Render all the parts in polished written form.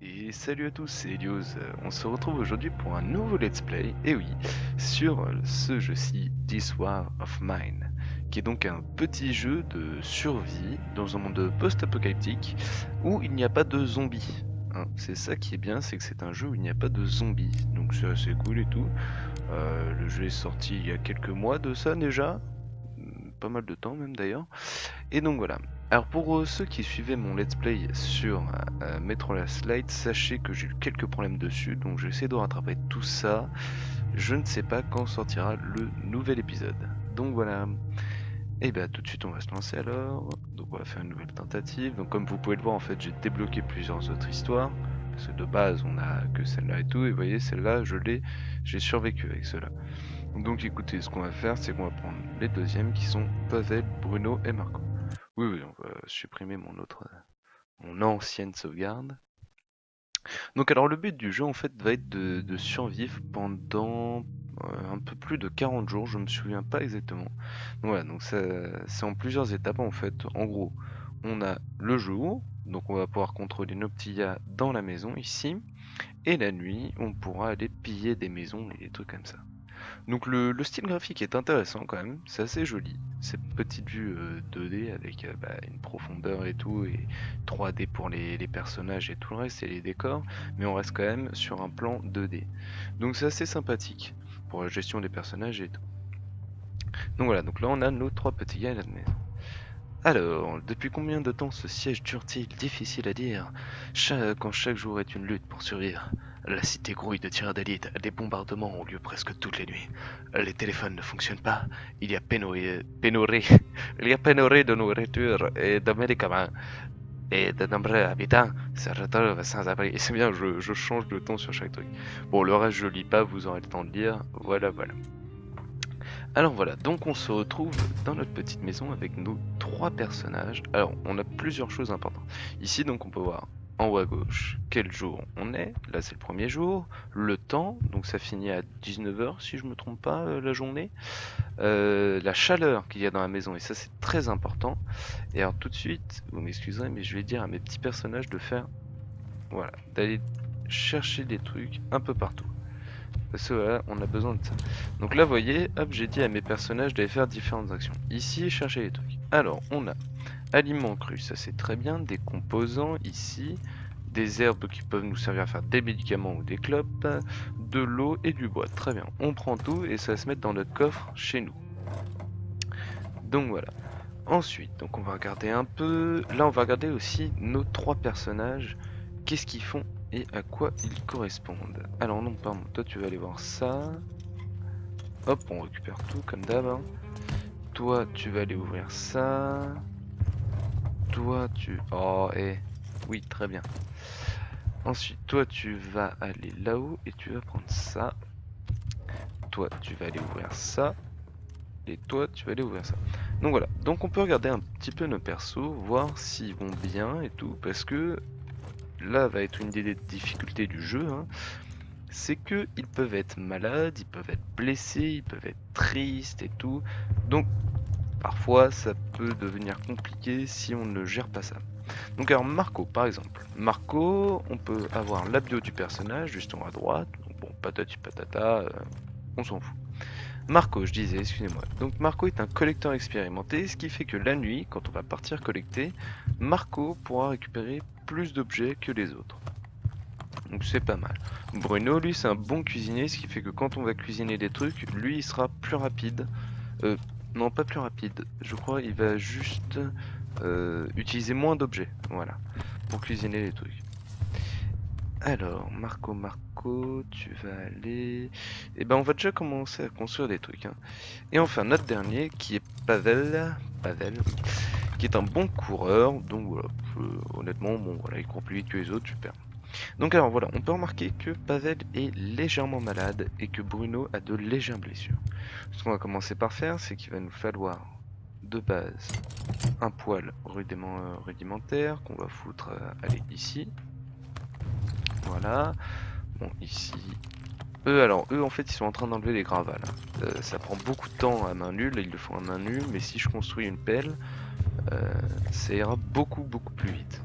Et salut à tous, c'est Elios. On se retrouve aujourd'hui pour un nouveau let's play, et oui, sur ce jeu-ci, This War of Mine, qui est donc un petit jeu de survie dans un monde post-apocalyptique où il n'y a pas de zombies. Hein. C'est ça qui est bien, c'est que c'est un jeu où il n'y a pas de zombies, donc c'est assez cool et tout. Le jeu est sorti il y a quelques mois de ça déjà, pas mal de temps même d'ailleurs. Et donc voilà. Alors pour ceux qui suivaient mon let's play sur Metro Last Light, sachez que j'ai eu quelques problèmes dessus, donc j'essaie de rattraper tout ça. Je ne sais pas quand sortira le nouvel épisode. Donc voilà. Et bah tout de suite on va se lancer alors. Donc on va faire une nouvelle tentative. Donc comme vous pouvez le voir en fait j'ai débloqué plusieurs autres histoires. Parce que de base on a que celle-là et tout. Et vous voyez celle-là j'ai survécu avec cela. Donc écoutez, ce qu'on va faire c'est qu'on va prendre les deuxièmes qui sont Pavel, Bruno et Marco. Oui, on va supprimer mon ancienne sauvegarde. Donc alors le but du jeu en fait va être de survivre pendant un peu plus de 40 jours, je me souviens pas exactement. Donc voilà, donc c'est en plusieurs étapes en fait. En gros, on a le jour, donc on va pouvoir contrôler nos petits gars dans la maison ici, et la nuit, on pourra aller piller des maisons et des trucs comme ça. Donc le style graphique est intéressant quand même, c'est assez joli. Cette petite vue 2D avec une profondeur et tout, et 3D pour les personnages et tout le reste, et les décors, mais on reste quand même sur un plan 2D. Donc c'est assez sympathique pour la gestion des personnages et tout. Donc voilà, donc là on a nos trois petits gars à la maison. Alors, depuis combien de temps ce siège dure-t-il? Difficile à dire. Quand chaque jour est une lutte pour survivre. La cité grouille de tirs d'élite, des bombardements ont lieu presque toutes les nuits. Les téléphones ne fonctionnent pas, il y a il y a pénurie de nourriture et de médicaments. Et de nombreux habitants se retrouvent sans abri. Et c'est bien, je change de ton sur chaque truc. Bon, le reste je lis pas, vous aurez le temps de lire. Voilà, voilà. Alors voilà, donc on se retrouve dans notre petite maison avec nos trois personnages. Alors on a plusieurs choses importantes. Ici donc on peut voir en haut à gauche quel jour on est. Là c'est le premier jour. Le temps, donc ça finit à 19 h si je me trompe pas la journée. La chaleur qu'il y a dans la maison et ça c'est très important. Et alors tout de suite, vous m'excuserez mais je vais dire à mes petits personnages de faire, voilà, d'aller chercher des trucs un peu partout. Parce que voilà, on a besoin de ça. Donc là, vous voyez, hop, j'ai dit à mes personnages d'aller faire différentes actions. Ici, chercher les trucs. Alors, on a aliments crus, ça c'est très bien. Des composants, ici. Des herbes qui peuvent nous servir à faire des médicaments ou des clopes. De l'eau et du bois, très bien. On prend tout et ça va se mettre dans notre coffre chez nous. Donc voilà. Ensuite, donc on va regarder un peu. Là, on va regarder aussi nos trois personnages. Qu'est-ce qu'ils font et à quoi ils correspondent. Alors non, pardon, toi tu vas aller voir ça. Hop, on récupère tout comme d'hab. Hein. Toi, tu vas aller ouvrir ça. Toi, tu... Oh, oui, très bien. Ensuite, toi, tu vas aller là-haut et tu vas prendre ça. Toi, tu vas aller ouvrir ça. Et toi, tu vas aller ouvrir ça. Donc voilà. Donc on peut regarder un petit peu nos persos, voir s'ils vont bien et tout. Parce que là va être une des difficultés du jeu. Hein. C'est que ils peuvent être malades, ils peuvent être blessés, ils peuvent être tristes et tout. Donc parfois ça peut devenir compliqué si on ne gère pas ça. Donc alors Marco par exemple. Marco, on peut avoir la bio du personnage juste en haut à droite. Donc, bon, patati patata, on s'en fout. Marco, je disais, excusez-moi. Donc Marco est un collecteur expérimenté, ce qui fait que la nuit, quand on va partir collecter, Marco pourra récupérer plus d'objets que les autres. Donc c'est pas mal. Bruno, lui, c'est un bon cuisinier, ce qui fait que quand on va cuisiner des trucs, lui, il sera plus rapide. Non, pas plus rapide. Je crois il va juste utiliser moins d'objets. Voilà. Pour cuisiner les trucs. Alors, Marco, tu vas aller... Eh ben, on va déjà commencer à construire des trucs. Hein. Et enfin, notre dernier, qui est Pavel, qui est un bon coureur. Donc voilà, honnêtement, bon, voilà, il court plus vite que les autres, super. Donc alors voilà, on peut remarquer que Pavel est légèrement malade et que Bruno a de légères blessures. Ce qu'on va commencer par faire, c'est qu'il va nous falloir de base un poêle rudimentaire qu'on va foutre aller ici. Voilà. Bon, ici, eux en fait ils sont en train d'enlever les gravats là. Ça prend beaucoup de temps à main nue, là ils le font à main nue, mais si je construis une pelle, ça ira beaucoup plus vite.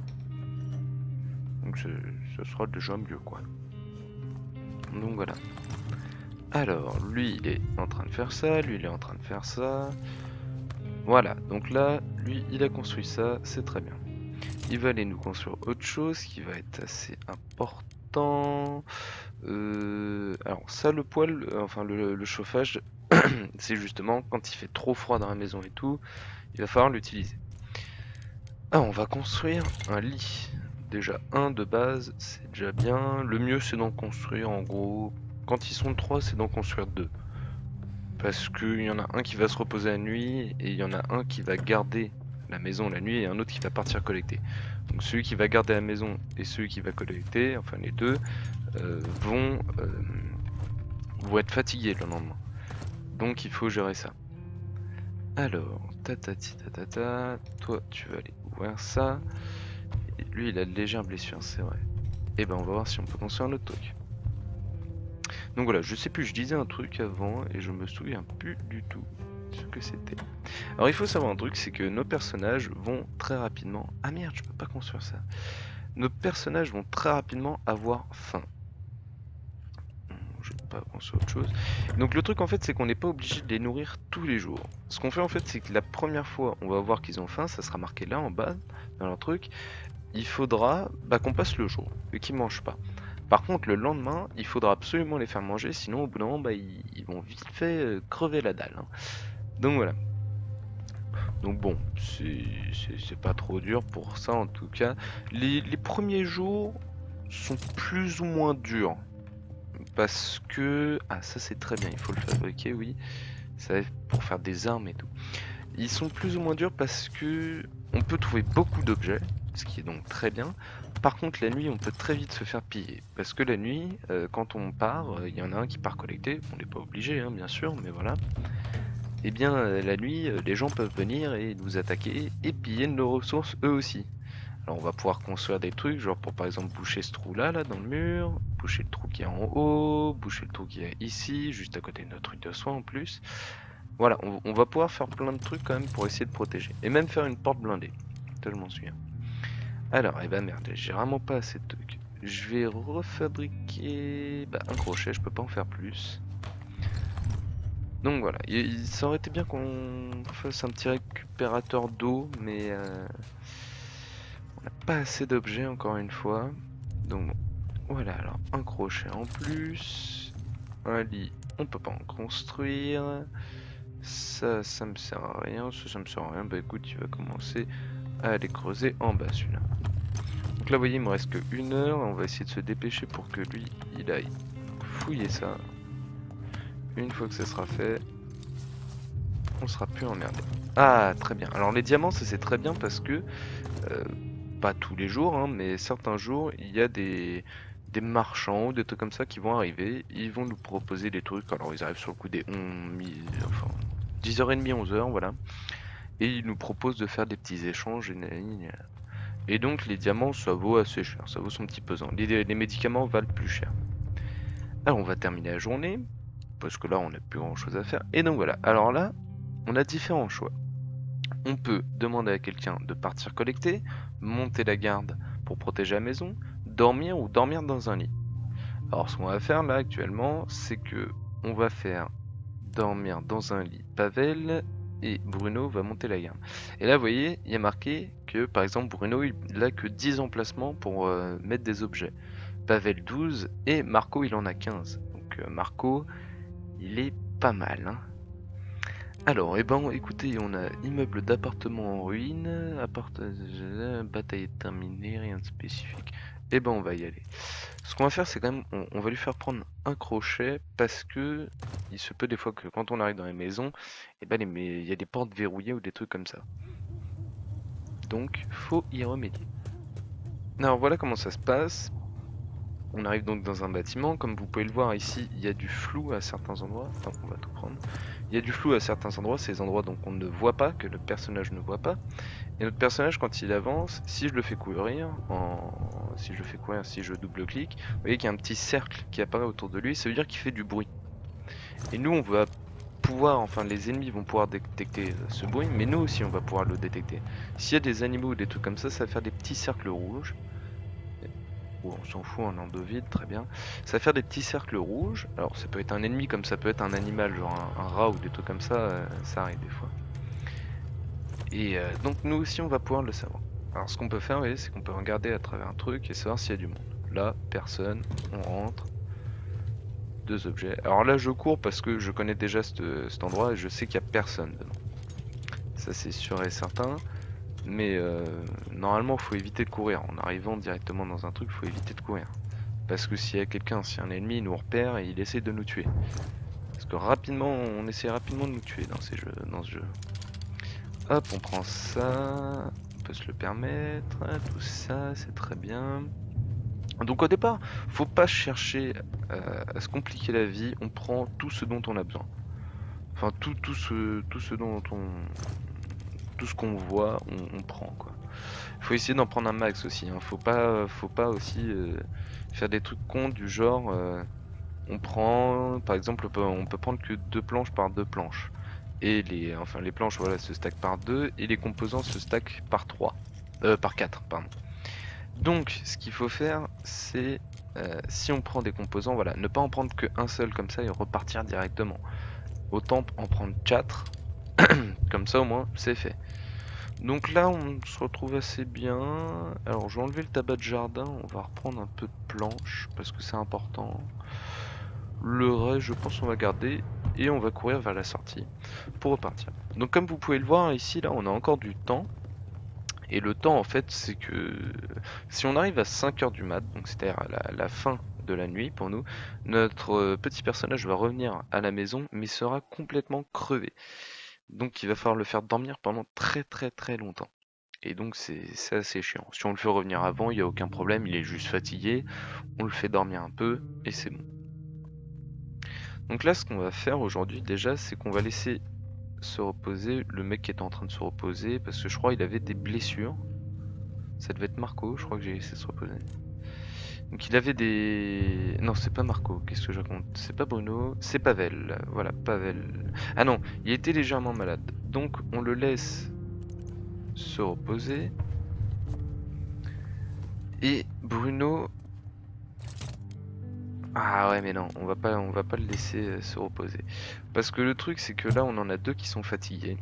Donc ce sera déjà mieux quoi. Donc voilà. Alors lui il est en train de faire ça, lui il est en train de faire ça. Voilà, donc là lui il a construit ça, c'est très bien. Il va aller nous construire autre chose qui va être assez important. Alors ça le poêle, enfin le chauffage, c'est justement quand il fait trop froid dans la maison et tout, il va falloir l'utiliser. Ah, on va construire un lit. Déjà un de base, c'est déjà bien. Le mieux c'est d'en construire en gros, quand ils sont 3 c'est d'en construire 2. Parce qu'il y en a un qui va se reposer la nuit et il y en a un qui va garder la maison la nuit et un autre qui va partir collecter. Donc celui qui va garder la maison et celui qui va collecter, enfin les deux, vont être fatigués le lendemain. Donc il faut gérer ça. Alors, tatati tatata, toi tu vas aller ouvrir ça. Et lui il a de légères blessures, c'est vrai. Et ben on va voir si on peut construire un autre truc. Donc voilà, je sais plus, je disais un truc avant et je me souviens plus du tout ce que c'était. Alors il faut savoir un truc, c'est que nos personnages vont très rapidement... Ah merde, je peux pas construire ça. Nos personnages vont très rapidement avoir faim. Je vais pas construire autre chose. Donc le truc en fait c'est qu'on n'est pas obligé de les nourrir tous les jours. Ce qu'on fait en fait c'est que la première fois on va voir qu'ils ont faim, ça sera marqué là en bas dans leur truc. Il faudra qu'on passe le jour et qu'ils mangent pas. Par contre le lendemain il faudra absolument les faire manger, sinon au bout d'un moment ils vont vite fait crever la dalle. Hein. Donc voilà. Donc bon, c'est pas trop dur pour ça en tout cas. Les premiers jours sont plus ou moins durs. Parce que... Ah ça c'est très bien, il faut le fabriquer, oui. Ça va être pour faire des armes et tout. Ils sont plus ou moins durs parce que on peut trouver beaucoup d'objets, ce qui est donc très bien. Par contre la nuit on peut très vite se faire piller. Parce que la nuit, quand on part, il y en a un qui part collecter. On n'est pas obligé hein, bien sûr, mais voilà. Et bien la nuit, les gens peuvent venir et nous attaquer et piller nos ressources eux aussi. Alors on va pouvoir construire des trucs, genre pour par exemple boucher ce trou là dans le mur, boucher le trou qui est en haut, boucher le trou qui est ici, juste à côté de notre truc de soin en plus. Voilà, on va pouvoir faire plein de trucs quand même pour essayer de protéger. Et même faire une porte blindée, ça je m'en souviens. Alors, et bah merde, j'ai vraiment pas assez de trucs. Je vais refabriquer un crochet, je peux pas en faire plus. Donc voilà, ça aurait été bien qu'on fasse un petit récupérateur d'eau, mais on n'a pas assez d'objets encore une fois. Donc bon, voilà, alors un crochet en plus, un lit, on peut pas en construire. Ça me sert à rien, ça me sert à rien. Bah écoute, tu vas commencer à aller creuser en bas celui-là. Donc là, vous voyez, il me reste que 1 heure. On va essayer de se dépêcher pour que lui, il aille fouiller ça. Une fois que ça sera fait, on sera plus emmerdé. Ah, très bien. Alors les diamants, ça c'est très bien parce que, pas tous les jours, hein, mais certains jours, il y a des marchands ou des trucs comme ça qui vont arriver. Ils vont nous proposer des trucs. Alors ils arrivent sur le coup des 10h30, 11h, voilà. Et ils nous proposent de faire des petits échanges. Et donc les diamants, ça vaut assez cher. Ça vaut son petit pesant. Les médicaments valent plus cher. Alors on va terminer la journée. Parce que là, on n'a plus grand chose à faire. Et donc voilà. Alors là, on a différents choix. On peut demander à quelqu'un de partir collecter, monter la garde pour protéger la maison, dormir ou dormir dans un lit. Alors ce qu'on va faire là actuellement, c'est que on va faire dormir dans un lit Pavel et Bruno va monter la garde. Et là vous voyez, il y a marqué que par exemple Bruno il a que 10 emplacements pour mettre des objets. Pavel 12 et Marco il en a 15. Donc Marco il est pas mal hein. Alors, écoutez, on a immeuble d'appartement en ruine, bataille est terminée, rien de spécifique. On va y aller. Ce qu'on va faire, c'est quand même, on va lui faire prendre un crochet parce que il se peut des fois que quand on arrive dans les maisons, il y a des portes verrouillées ou des trucs comme ça. Donc, faut y remédier. Alors voilà comment ça se passe. On arrive donc dans un bâtiment, comme vous pouvez le voir ici, il y a du flou à certains endroits. Attends, on va tout prendre. il y a du flou à certains endroits, c'est les endroits donc on ne voit pas, que le personnage ne voit pas. Et notre personnage quand il avance, si je le fais courir, si je double-clique, vous voyez qu'il y a un petit cercle qui apparaît autour de lui, ça veut dire qu'il fait du bruit. Et nous on va pouvoir, enfin les ennemis vont pouvoir détecter ce bruit, mais nous aussi on va pouvoir le détecter. S'il y a des animaux ou des trucs comme ça va faire des petits cercles rouges. Ou on s'en fout, un endovide, très bien. Ça va faire des petits cercles rouges. Alors ça peut être un ennemi comme ça peut être un animal, genre un rat ou des trucs comme ça, ça arrive des fois. Et donc nous aussi on va pouvoir le savoir. Alors ce qu'on peut faire, vous voyez, c'est qu'on peut regarder à travers un truc et savoir s'il y a du monde. Là, personne, on rentre. Deux objets. Alors là je cours parce que je connais déjà cet endroit et je sais qu'il n'y a personne dedans. Ça c'est sûr et certain. Mais normalement il faut éviter de courir. En arrivant directement dans un truc, il faut éviter de courir. Parce que s'il y a quelqu'un, si un ennemi nous repère et il essaie de nous tuer. Parce que rapidement, on essaie rapidement de nous tuer dans ce jeu. Hop, on prend ça, on peut se le permettre, tout ça, c'est très bien. Donc au départ, faut pas chercher à se compliquer la vie, on prend tout ce dont on a besoin. Enfin tout ce dont tout ce qu'on voit, on prend quoi. Faut essayer d'en prendre un max aussi, hein. Faut pas aussi faire des trucs cons du genre on prend par exemple on peut prendre que 2 planches par 2 planches. Et les planches voilà se stackent par 2 et les composants se stackent par 3. Par 4, pardon. Donc ce qu'il faut faire c'est si on prend des composants, voilà, ne pas en prendre qu'un seul comme ça et repartir directement. Autant en prendre 4, comme ça au moins c'est fait. Donc là on se retrouve assez bien. Alors je vais enlever le tabac de jardin, on va reprendre un peu de planches parce que c'est important. Le reste je pense on va garder et on va courir vers la sortie pour repartir. Donc comme vous pouvez le voir ici là on a encore du temps. Et le temps en fait c'est que si on arrive à 5h du mat, donc c'est-à-dire à la fin de la nuit pour nous, notre petit personnage va revenir à la maison mais sera complètement crevé. Donc il va falloir le faire dormir pendant très longtemps. Et donc c'est assez chiant. Si on le fait revenir avant, il n'y a aucun problème, il est juste fatigué, on le fait dormir un peu et c'est bon. Donc là ce qu'on va faire aujourd'hui déjà c'est qu'on va laisser se reposer le mec qui était en train de se reposer parce que je crois il avait des blessures. Ça devait être Marco, je crois que j'ai laissé se reposer. Donc il avait des... Non c'est pas Marco, qu'est-ce que je raconte? C'est pas Bruno, c'est Pavel, voilà Pavel. Ah non, il était légèrement malade. Donc on le laisse se reposer. Et Bruno... Ah ouais mais non, on va pas le laisser se reposer. Parce que le truc c'est que là on en a deux qui sont fatigués.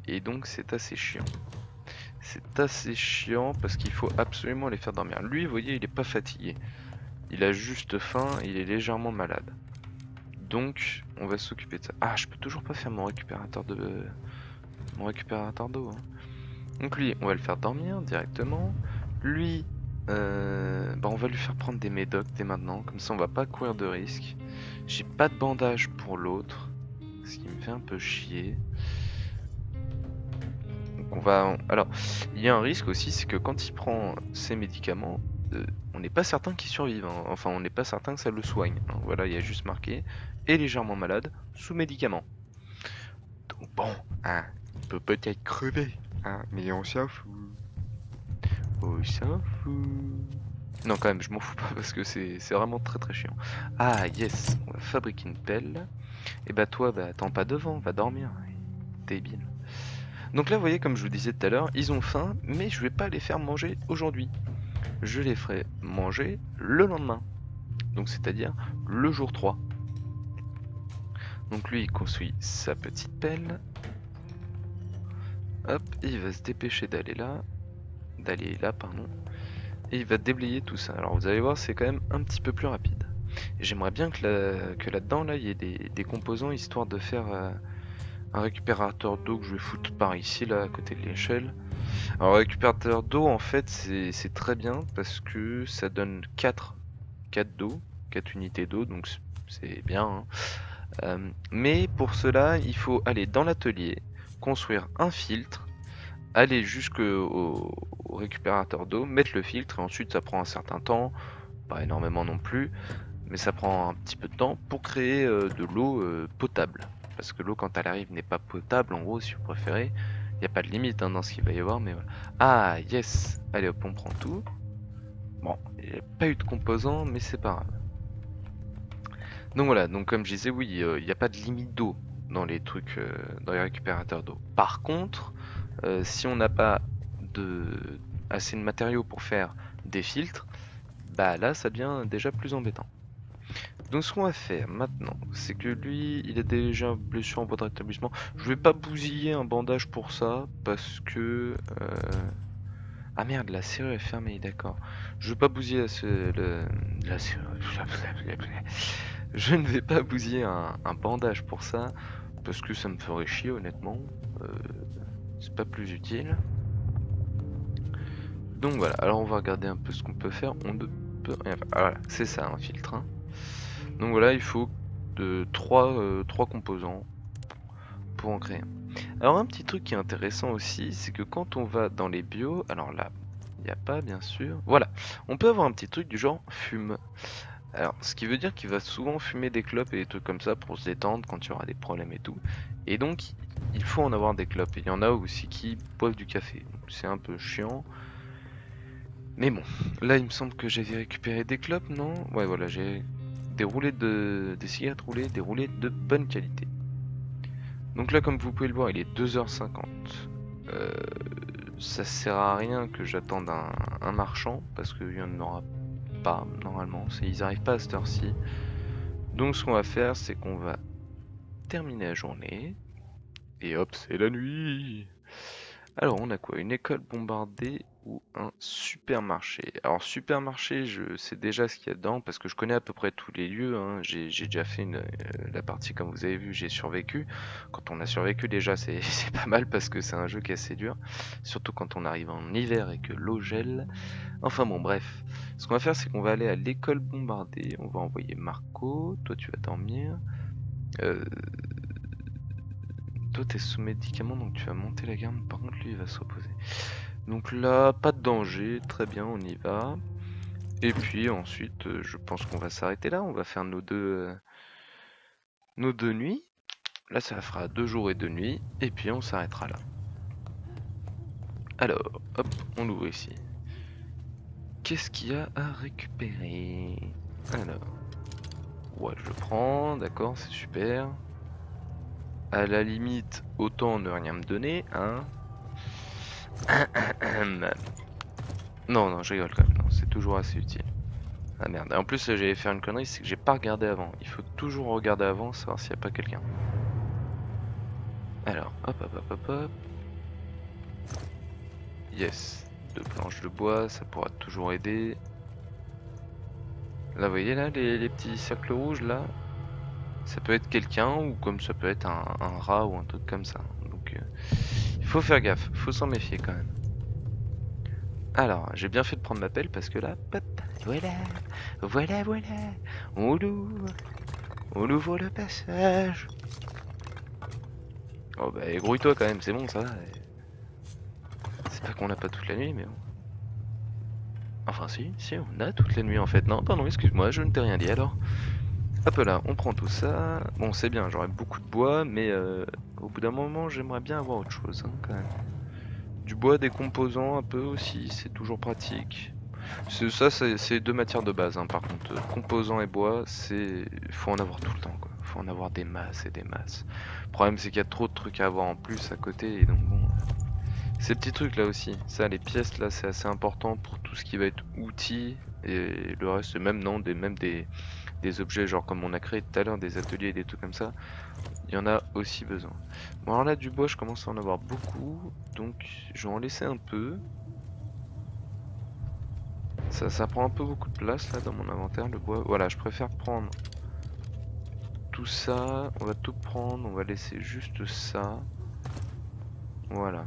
Et donc c'est assez chiant. C'est assez chiant parce qu'il faut absolument les faire dormir. Lui vous voyez il est pas fatigué. Il a juste faim, il est légèrement malade. Donc on va s'occuper de ça. Ah je peux toujours pas faire mon récupérateur d'eau. Hein. Donc lui on va le faire dormir directement. Lui on va lui faire prendre des médocs dès maintenant, comme ça on va pas courir de risque. J'ai pas de bandage pour l'autre, ce qui me fait un peu chier. Donc on va... Alors, il y a un risque aussi, c'est que quand il prend ses médicaments, on n'est pas certain qu'il survive, hein. Enfin on n'est pas certain que ça le soigne. Hein. Voilà, il y a juste marqué, est légèrement malade, sous médicaments. Donc bon, hein, il peut peut-être crever, hein, mais on s'en fout. On s'en fout. Non quand même je m'en fous pas parce que c'est vraiment très chiant. Ah yes, on va fabriquer une pelle. Et bah toi attends pas devant, va dormir. Débile. Donc là vous voyez comme je vous disais tout à l'heure, ils ont faim mais je vais pas les faire manger aujourd'hui. Je les ferai manger le lendemain. Donc c'est-à-dire le jour 3. Donc lui il construit sa petite pelle. Hop, il va se dépêcher d'aller là. Pardon. Et il va déblayer tout ça. Alors vous allez voir c'est quand même un petit peu plus rapide. J'aimerais bien que là-dedans là, il y ait des composants histoire de faire un récupérateur d'eau que je vais foutre par ici là à côté de l'échelle. Alors récupérateur d'eau en fait c'est très bien parce que ça donne 4 d'eau, 4 unités d'eau donc c'est bien. Hein. Mais pour cela il faut aller dans l'atelier, construire un filtre, aller jusqu'au récupérateur d'eau, mettre le filtre et ensuite ça prend un certain temps, pas énormément non plus, mais ça prend un petit peu de temps pour créer de l'eau potable. parce que l'eau quand elle arrive n'est pas potable en gros si vous préférez. Il n'y a pas de limite hein, dans ce qu'il va y avoir, mais voilà. Ah yes, allez hop, on prend tout. Bon, il n'y a pas eu de composants, mais c'est pas grave. Donc voilà, donc comme je disais, oui, il n'y a pas de limite d'eau dans les trucs, dans les récupérateurs d'eau. Par contre, si on n'a pas assez de matériaux pour faire des filtres, bah là ça devient déjà plus embêtant. Donc ce qu'on va faire maintenant, c'est que lui, il a déjà blessure en voie de rétablissement. Je vais pas bousiller un bandage pour ça, parce que... Ah merde, la serrure est fermée, d'accord. Je vais pas bousiller la serrure... Je ne vais pas bousiller un bandage pour ça, parce que ça me ferait chier honnêtement. Euh, c'est pas plus utile. Donc voilà, alors on va regarder un peu ce qu'on peut faire. On ne peut rien faire. Ah, voilà, c'est ça un filtre. Hein. Donc voilà, il faut trois composants pour en créer un. Alors un petit truc qui est intéressant aussi, c'est que quand on va dans les bios, alors là, il n'y a pas bien sûr, voilà, on peut avoir un petit truc du genre fume. Alors ce qui veut dire qu'il va souvent fumer des clopes et des trucs comme ça pour se détendre quand il y aura des problèmes et tout. Et donc il faut en avoir des clopes. Et il y en a aussi qui boivent du café. C'est un peu chiant. Mais bon, là il me semble que j'avais récupéré des clopes, non? Ouais voilà, j'ai des cigarettes roulées, des roulés de bonne qualité. Donc là comme vous pouvez le voir, il est 2h50. Ça sert à rien que j'attende un marchand, parce qu'il n'y en aura pas normalement, ils arrivent pas à cette heure-ci. Donc ce qu'on va faire, c'est qu'on va terminer la journée, et hop, c'est la nuit. Alors on a quoi? Une école bombardée ou un supermarché? Alors supermarché, je sais déjà ce qu'il y a dedans parce que je connais à peu près tous les lieux. Hein. J'ai déjà fait la partie comme vous avez vu, j'ai survécu. Quand on a survécu déjà c'est pas mal parce que c'est un jeu qui est assez dur. Surtout quand on arrive en hiver et que l'eau gèle. Enfin bon bref. Ce qu'on va faire c'est qu'on va aller à l'école bombardée. On va envoyer Marco. Toi tu vas dormir. Euh, Toi t'es sous médicament donc tu vas monter la garde, par contre lui il va se reposer. Donc là, pas de danger, très bien, on y va. Et puis ensuite, je pense qu'on va s'arrêter là, on va faire nos deux nuits. Là ça fera 2 jours et 2 nuits, et puis on s'arrêtera là. Alors, hop, on l'ouvre ici. Qu'est-ce qu'il y a à récupérer? Alors, ouais, je prends, d'accord, c'est super. À la limite, autant ne rien me donner, hein. Non, non, je rigole quand même, non, c'est toujours assez utile. Ah merde, en plus j'allais faire une connerie, c'est que j'ai pas regardé avant. Il faut toujours regarder avant, savoir s'il n'y a pas quelqu'un. Alors, hop hop hop hop hop. Yes, 2 planches de bois, ça pourra toujours aider. Là, vous voyez là, les petits cercles rouges là? Ça peut être quelqu'un ou comme ça peut être un rat ou un truc comme ça. Donc il faut faire gaffe, faut s'en méfier quand même. Alors, j'ai bien fait de prendre ma pelle parce que là, pop, voilà, voilà, voilà, on ouvre le passage. Oh bah grouille-toi quand même, c'est bon ça va. C'est pas qu'on l'a pas toute la nuit, mais bon. Enfin si, on a toute la nuit en fait. Non, pardon, excuse-moi, je ne t'ai rien dit alors. Hop là, on prend tout ça. Bon, c'est bien, j'aurais beaucoup de bois, mais au bout d'un moment, j'aimerais bien avoir autre chose hein, quand même. Du bois, des composants un peu aussi, c'est toujours pratique. Ça, c'est 2 matières de base, hein, par contre. Composants et bois, faut en avoir tout le temps, quoi. Faut en avoir des masses et des masses. Le problème, c'est qu'il y a trop de trucs à avoir en plus à côté, et donc bon... Ces petits trucs là aussi, ça, les pièces là, c'est assez important pour tout ce qui va être outils, et le reste, même non, même des objets, genre comme on a créé tout à l'heure, des ateliers et des trucs comme ça, il y en a aussi besoin. Bon, alors là, du bois, je commence à en avoir beaucoup, donc je vais en laisser un peu. Ça prend un peu beaucoup de place là dans mon inventaire, le bois. Voilà, je préfère prendre tout ça. On va tout prendre, on va laisser juste ça. Voilà.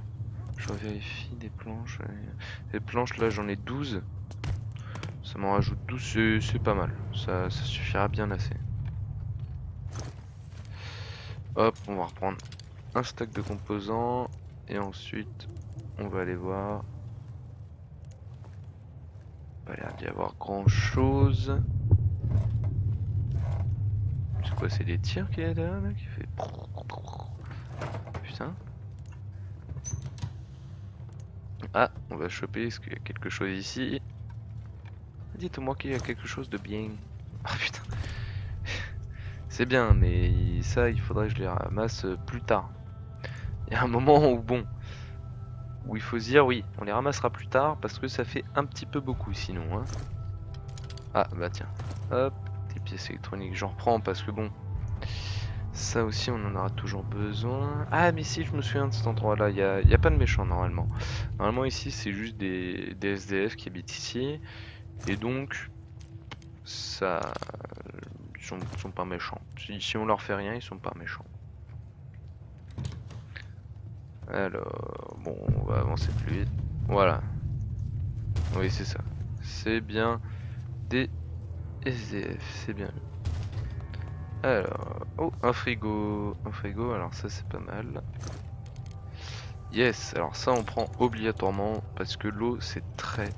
Je vérifie des planches. Les planches là, j'en ai 12. Ça m'en rajoute 12, c'est pas mal. Ça suffira bien assez. Hop, on va reprendre un stock de composants. Et ensuite, on va aller voir. Pas l'air d'y avoir grand chose. quoi? C'est des tirs qu'il y a derrière là qui fait. Putain. Ah, on va choper. Est-ce qu'il y a quelque chose ici? Dites-moi qu'il y a quelque chose de bien. Ah putain. C'est bien, mais ça, il faudrait que je les ramasse plus tard. Il y a un moment où, bon, où il faut se dire, oui, on les ramassera plus tard parce que ça fait un petit peu beaucoup sinon. Hein. Ah, bah tiens. Hop, des pièces électroniques, j'en reprends parce que bon, ça aussi, on en aura toujours besoin. Ah, mais si, je me souviens de cet endroit-là, y a pas de méchants normalement. Normalement, ici, c'est juste des SDF qui habitent ici. Et donc, ça. Ils sont pas méchants. Si on leur fait rien, ils sont pas méchants. Alors, bon, on va avancer plus vite. Voilà. Oui, c'est ça. C'est bien des SDF, c'est bien. Alors, oh, un frigo. Un frigo, alors ça c'est pas mal. Yes, alors ça on prend obligatoirement parce que l'eau c'est très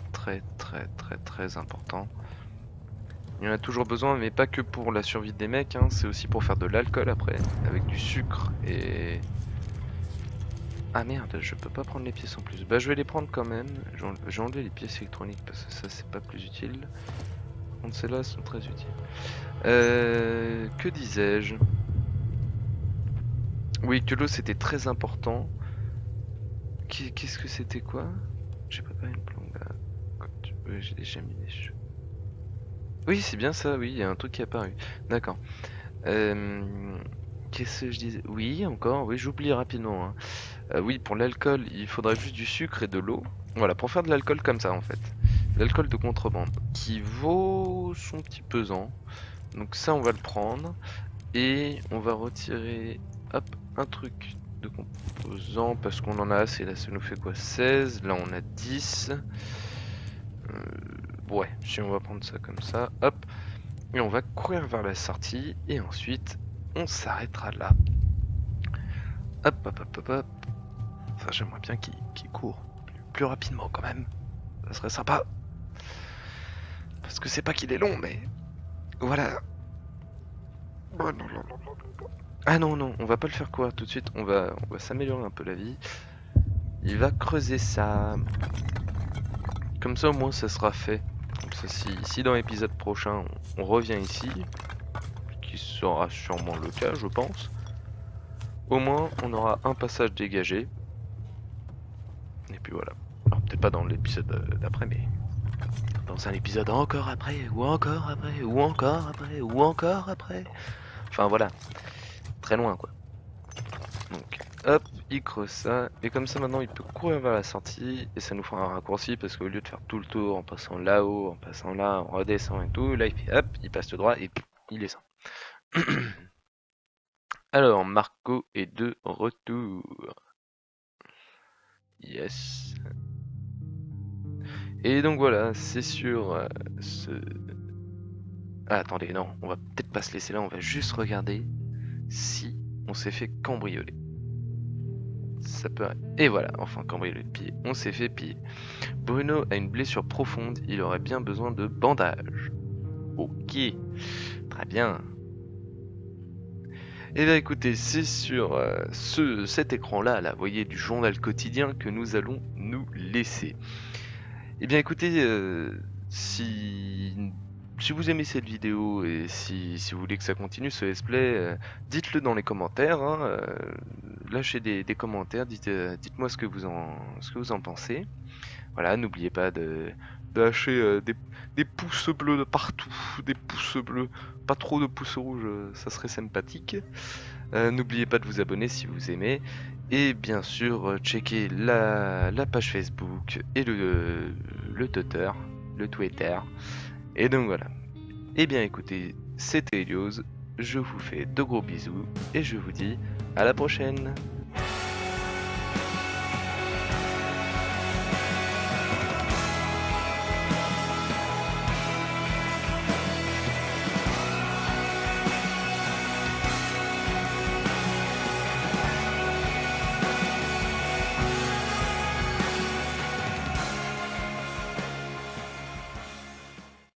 important. Il y en a toujours besoin, mais pas que pour la survie des mecs, hein, c'est aussi pour faire de l'alcool après, avec du sucre et... Ah merde, je peux pas prendre les pièces en plus. Bah je vais les prendre quand même, j'ai enlevé les pièces électroniques parce que ça c'est pas plus utile. Par contre celles-là sont très utiles. Que disais-je? Oui, que l'eau c'était très important. Qu'est-ce que c'était quoi? J'ai préparé une plombe là. J'ai déjà mis des cheveux. Oui, c'est bien ça, oui, il y a un truc qui est apparu. D'accord. Qu'est-ce que je disais? Oui, encore, oui, j'oublie rapidement. Hein. Oui, pour l'alcool, il faudra juste du sucre et de l'eau. Voilà, pour faire de l'alcool comme ça en fait. L'alcool de contrebande, qui vaut son petit pesant. Donc ça, on va le prendre. Et on va retirer, hop, un truc de composants, parce qu'on en a assez. Là, ça nous fait quoi? 16, là on a 10. Ouais, si on va prendre ça comme ça, hop. Et on va courir vers la sortie, et ensuite, on s'arrêtera là. Hop, hop, hop, hop, hop. Enfin, j'aimerais bien qu'il court plus rapidement quand même. Ça serait sympa. Parce que c'est pas qu'il est long, mais... Voilà. Oh non, non, non, non. Ah non, non, on va pas le faire courir tout de suite. On va s'améliorer un peu la vie. Il va creuser ça. Comme ça, au moins, ça sera fait. Comme ça, si dans l'épisode prochain, on revient ici, qui sera sûrement le cas, je pense, au moins, on aura un passage dégagé. Et puis voilà. Alors, peut-être pas dans l'épisode d'après, mais dans un épisode encore après, ou encore après, ou encore après, ou encore après. Enfin, voilà. Très loin, quoi. Donc, hop, il creuse ça, et comme ça maintenant il peut courir vers la sortie, et ça nous fera un raccourci parce qu'au lieu de faire tout le tour en passant là-haut, en passant là, on redescend et tout, là il fait hop, il passe tout droit et il descend. Alors, Marco est de retour. Yes. Et donc voilà, c'est sur ce... Ah, attendez, non, on va peut-être pas se laisser là, on va juste regarder si on s'est fait cambrioler. Ça peut... Et voilà, enfin cambrioler le pied, on s'est fait piller. Bruno a une blessure profonde, il aurait bien besoin de bandages. Ok, très bien. Et bien écoutez, c'est sur cet écran-là, là, vous voyez, du journal quotidien que nous allons nous laisser. Et bien écoutez, si vous aimez cette vidéo et si vous voulez que ça continue ce let's play, dites-le dans les commentaires, hein, lâchez des commentaires, dites-moi ce que vous en pensez. Voilà, n'oubliez pas de lâcher des pouces bleus de partout, des pouces bleus, pas trop de pouces rouges, ça serait sympathique. N'oubliez pas de vous abonner si vous aimez. Et bien sûr, checker la page Facebook et le Twitter. Et donc voilà. Et bien écoutez, c'était Elios. Je vous fais de gros bisous et je vous dis à la prochaine.